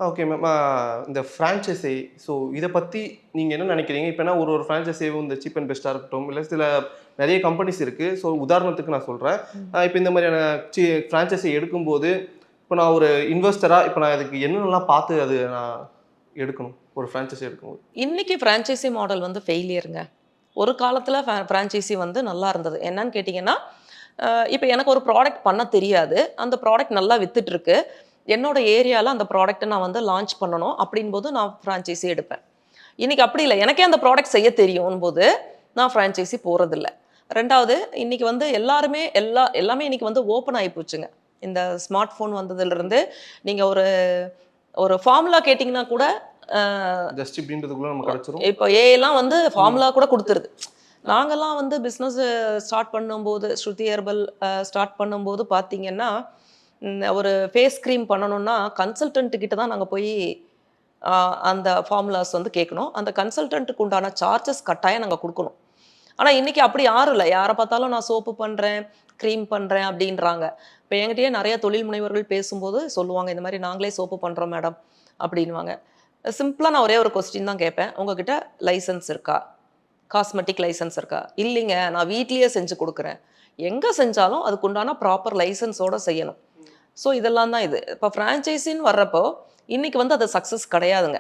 Okay ma'am. இந்த franchisee இத பத்தி நீங்க என்ன நினைக்கிறீங்க? இப்பன்னா ஒரு ஃப்ரான்ச்சைஸியும் இந்த சீப் அண்ட் பெஸ்ட்டா இருக்கட்டும், இல்ல சில நெறைய கம்பெனிஸ் இருக்கு. உதாரணத்துக்கு நான் சொல்றேன். இப்ப இந்த மாதிரியான ஃப்ரான்ச்சைஸி எடுக்கும்போது, இப்ப நான் ஒரு இன்வெஸ்டரா இப்ப நான் அதுக்கு என்னென்னலாம் பார்த்து அது நான் எடுக்கணும்? ஒரு ஃப்ரான்ச்சைஸி எடுக்கும்போது. இன்னைக்கு ஃப்ரான்ச்சைசி மாடல் வந்து ஃபெயிலியர்ங்க. ஒரு காலத்துல ஃப்ரான்ச்சைசி வந்து நல்லா இருந்தது. என்னன்னு கேட்டீங்கன்னா, இப்ப எனக்கு ஒரு ப்ராடக்ட் பண்ண தெரியாது. அந்த ப்ராடக்ட் நல்லா வித்துட்டுருக்கு. என்னோட ஏரியால அந்த ப்ராடக்ட்ட நான் வந்து லான்ச் பண்ணணும் அப்படின்போது நான் ஃப்ரான்ச்சைசி எடுப்பேன். இன்னைக்கு அப்படி இல்ல. எனக்கே அந்த ப்ராடக்ட் செய்ய தெரியும்போது, நான் ஃப்ரான்ச்சைசி போறதில்ல. 2வது இன்னைக்கு வந்து எல்லாருமே எல்லாமே இன்னைக்கு வந்து ஓப்பன் ஆயி போச்சுங்க. இந்த ஸ்மார்ட் ஃபோன் வந்ததிலிருந்து, நீங்க ஒரு ஒரு ஃபார்முலா கேட்டீங்கன்னா கூட, அ ஜஸ்ட் இப்படின்றதுக்குள்ள நமக்கு கிடைச்சிரும். இப்போ ஏஐலாம் வந்து ம். ஃபார்முலா கூட குடுத்துருது. நாங்கலாம் வந்து பிசினஸ் ஸ்டார்ட் பண்ணும்போது, ஸ்ருதி ஹெர்பல் ஸ்டார்ட் பண்ணும்போது பார்த்தீங்கன்னா, ஒரு ஃபேஸ் கிரீம் பண்ணணும்னா, கன்சல்டன்ட் கிட்ட தான் நாங்க போயி அ அந்த ஃபார்முலாஸ் வந்து கேட்கணும். அந்த கன்சல்டன்ட்க்கு உண்டான சார்ஜஸ் கட்டாயம் நாங்க குடுக்கணும். ஆனா, இன்னைக்கு அப்படி யாரும் இல்ல. யார பார்த்தாலும் நான் சோப்பு பண்றேன், கிரீம் பண்றேன் அப்படின்றாங்க. இப்ப என்கிட்டயே நெறைய தொழில் முனைவர்கள் பேசும்போது சொல்லுவாங்க, "இந்த மாரி நாங்களே சோப்பு பண்றோம் மேடம்" அப்படின்னுவாங்க. சிம்பிளா நான் ஒரே ஒரு கொஸ்டின் தான் கேட்பேன். "உங்ககிட்ட லைசென்ஸ் இருக்கா? காஸ்மெட்டிக் லைசென்ஸ் இருக்கா?" "இல்லைங்க, நான் வீட்லயே செஞ்சு குடுக்குறேன்." எங்க செஞ்சாலும் அதுக்குண்டான ப்ராப்பர் லைசென்ஸோட செய்யணும். ஸோ இதெல்லாம் தான் இது. இப்ப ஃப்ரான்சைஸின்னு வர்றப்போ, இன்னைக்கு வந்து அது சக்சஸ் கிடையாதுங்க.